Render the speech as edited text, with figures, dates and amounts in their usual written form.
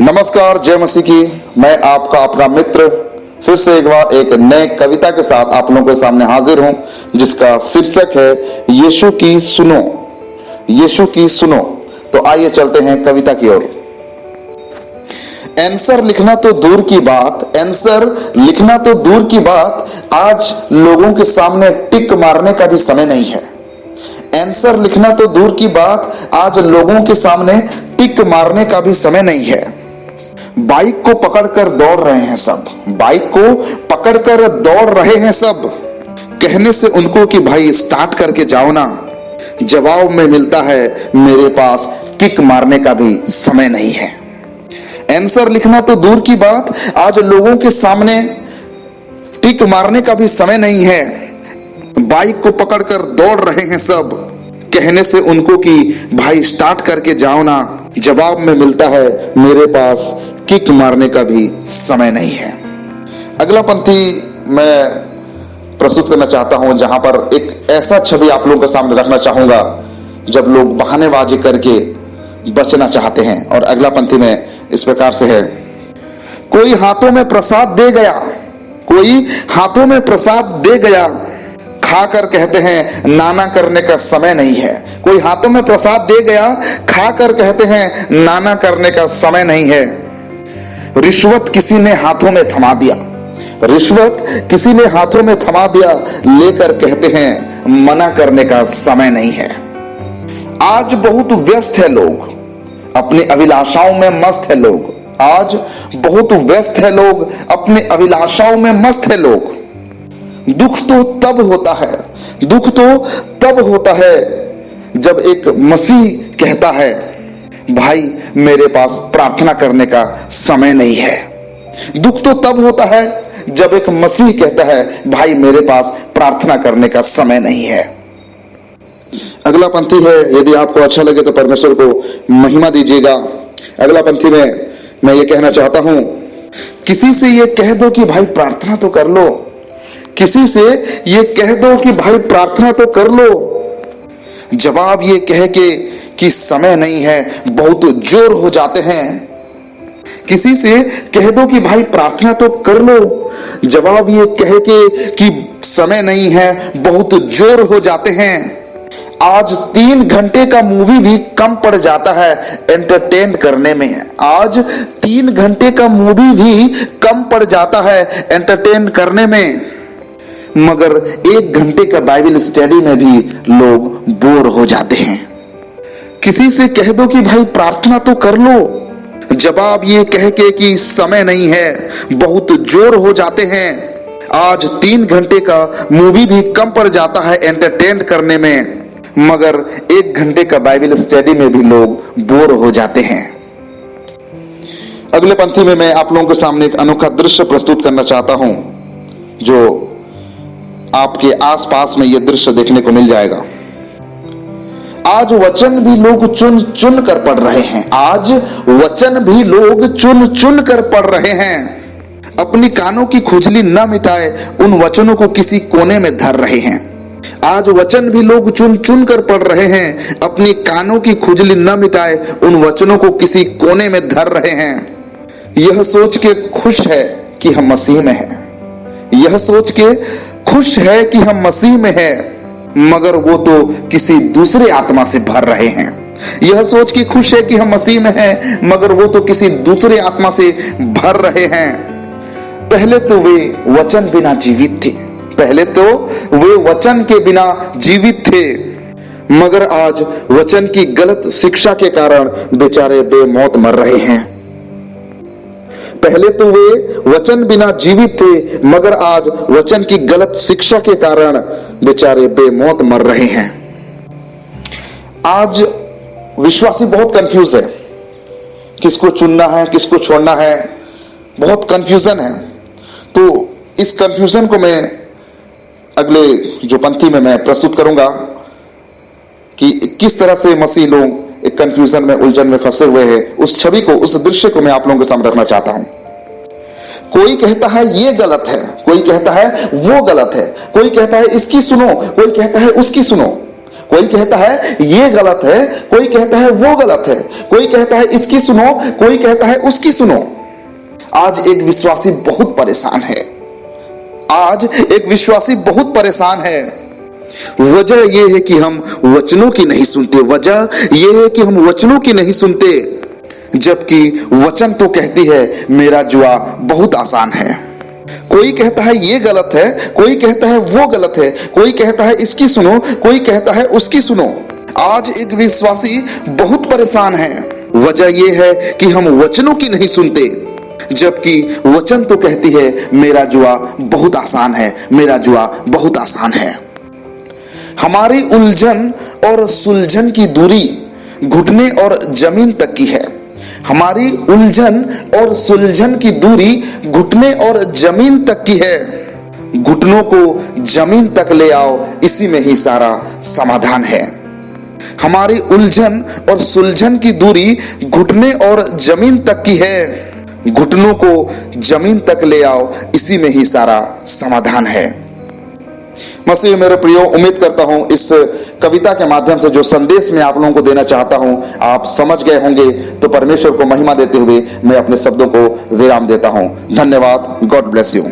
नमस्कार, जय मसीह की। मैं आपका अपना मित्र फिर से एक बार एक नए कविता के साथ आप लोगों के सामने हाजिर हूं, जिसका शीर्षक है यीशु की सुनो। यीशु की सुनो। तो आइए चलते हैं कविता की ओर। आंसर लिखना तो दूर की बात, आंसर लिखना तो दूर की बात, आज लोगों के सामने टिक मारने का भी समय नहीं है। आंसर लिखना तो दूर की बात, आज लोगों के सामने टिक मारने का भी समय नहीं है। बाइक को पकड़कर दौड़ रहे हैं सब, बाइक को पकड़कर दौड़ रहे हैं सब, कहने से उनको कि भाई स्टार्ट करके जाओ ना, जवाब में मिलता है मेरे पास किक मारने का भी समय नहीं है। आंसर लिखना तो दूर की बात, आज लोगों के सामने टिक मारने का भी समय नहीं है। बाइक को पकड़कर दौड़ रहे हैं सब, कहने से उनको कि भाई स्टार्ट करके जाओ ना, जवाब में मिलता है मेरे पास किक मारने का भी समय नहीं है। अगला पंक्ति मैं प्रस्तुत करना चाहता हूं, जहां पर एक ऐसा छवि आप लोगों के सामने रखना चाहूंगा जब लोग बहानेबाजी करके बचना चाहते हैं। और अगला पंक्ति में इस प्रकार से है, कोई हाथों में प्रसाद दे गया, कोई हाथों में प्रसाद दे गया, खाकर कहते हैं नाना करने का समय नहीं है। कोई हाथों में प्रसाद दे गया, खाकर कहते हैं नाना करने का समय नहीं है। रिश्वत किसी ने हाथों में थमा दिया, रिश्वत किसी ने हाथों में थमा दिया, लेकर कहते हैं मना करने का समय नहीं है। आज बहुत व्यस्त है लोग, अपनी अभिलाषाओं में मस्त है लोग, आज बहुत व्यस्त है लोग, अपनी अभिलाषाओं में मस्त है लोग। दुख तो तब होता है, दुख तो तब होता है जब एक मसीह कहता है भाई मेरे पास प्रार्थना करने का समय नहीं है। दुख तो तब होता है जब एक मसीह कहता है भाई मेरे पास प्रार्थना करने का समय नहीं है। अगला पंक्ति है, यदि आपको अच्छा लगे तो परमेश्वर को महिमा दीजिएगा। अगला पंक्ति में मैं ये कहना चाहता हूं, किसी से ये कह दो कि भाई प्रार्थना तो कर लो, किसी से ये कह दो कि भाई प्रार्थना तो कर लो, जवाब ये कह के कि समय नहीं है, बहुत जोर हो जाते हैं। किसी से कह दो कि भाई प्रार्थना तो कर लो, जवाब ये कह के कि समय नहीं है, बहुत जोर हो जाते हैं। आज 3 घंटे का मूवी भी कम पड़ जाता है एंटरटेन करने में। आज 3 घंटे का मूवी भी कम पड़ जाता है एंटरटेन करने में, मगर 1 घंटे का बाइबल स्टडी में भी लोग बोर हो जाते हैं। किसी से कह दो कि भाई प्रार्थना तो कर लो, जवाब ये कह के कि समय नहीं है, बहुत जोर हो जाते हैं। आज 3 घंटे का मूवी भी कम पड़ जाता है एंटरटेन करने में, मगर 1 घंटे का बाइबल स्टडी में भी लोग बोर हो जाते हैं। अगले पंक्ति में मैं आप लोगों के सामने एक अनोखा दृश्य प्रस्तुत करना चाहता हूं, जो आपके आसपास में यह दृश्य देखने को मिल जाएगा। आज वचन भी लोग चुन चुन कर पढ़ रहे हैं, आज वचन भी लोग चुन चुन कर पढ़ रहे हैं। अपनी कानों की खुजली न मिटाए उन वचनों को किसी कोने में धर रहे हैं। आज वचन भी लोग चुन चुन कर पढ़ रहे हैं, अपनी कानों की खुजली न मिटाए उन वचनों को किसी कोने में धर रहे हैं। यह सोच के खुश है कि हम मसीह में हैं, यह सोच के खुश है कि हम मसीह में हैं, मगर वो तो किसी दूसरे आत्मा से भर रहे हैं। यह सोच के खुश है कि हम मसीह में हैं, मगर वो तो किसी दूसरे आत्मा से भर रहे हैं। पहले तो वे वचन बिना जीवित थे, पहले तो वे वचन के बिना जीवित थे, मगर आज वचन की गलत शिक्षा के कारण बेचारे बेमौत मर रहे हैं। पहले तो वे वचन बिना जीवित थे, मगर आज वचन की गलत शिक्षा के कारण बेचारे बेमौत मर रहे हैं। आज विश्वासी बहुत कंफ्यूज है, किसको चुनना है किसको छोड़ना है, बहुत कंफ्यूजन है। तो इस कंफ्यूजन को मैं अगले जो पंक्ति में मैं प्रस्तुत करूंगा कि किस तरह से मसीह लोग एक कंफ्यूजन में, उलझन में फंसे हुए हैं। उस छवि को, उस दृश्य को मैं आप लोगों के सामने रखना चाहता हूं। कोई कहता है ये गलत है, कोई कहता है वो गलत है, कोई कहता है इसकी सुनो, कोई कहता है उसकी सुनो, कोई कहता है ये गलत है, कोई कहता है वो गलत है, कोई कहता है इसकी सुनो, कोई कहता है उसकी सुनो। आज एक विश्वासी बहुत परेशान है, आज एक विश्वासी बहुत परेशान है। वजह यह है कि हम वचनों की नहीं सुनते, वजह यह है कि हम वचनों की नहीं सुनते, जबकि वचन तो कहती है मेरा जुआ बहुत आसान है। कोई कहता है ये गलत है, कोई कहता है वो गलत है, कोई कहता है इसकी सुनो, कोई कहता है उसकी सुनो। आज एक विश्वासी बहुत परेशान है। वजह यह है कि हम वचनों की नहीं सुनते, जबकि वचन तो कहती है मेरा जुआ बहुत आसान है, मेरा जुआ बहुत आसान है। हमारी उलझन और सुलझन की दूरी घुटने और जमीन तक की है। हमारी उलझन और सुलझन की दूरी घुटने और जमीन तक की है। घुटनों को जमीन तक ले आओ, इसी में ही सारा समाधान है। हमारी उलझन और सुलझन की दूरी घुटने और जमीन तक की है। घुटनों को जमीन तक ले आओ, इसी में ही सारा समाधान है। मसीह मेरे प्रियो, उम्मीद करता हूं इस कविता के माध्यम से जो संदेश मैं आप लोगों को देना चाहता हूं आप समझ गए होंगे। तो परमेश्वर को महिमा देते हुए मैं अपने शब्दों को विराम देता हूं। धन्यवाद। God bless you.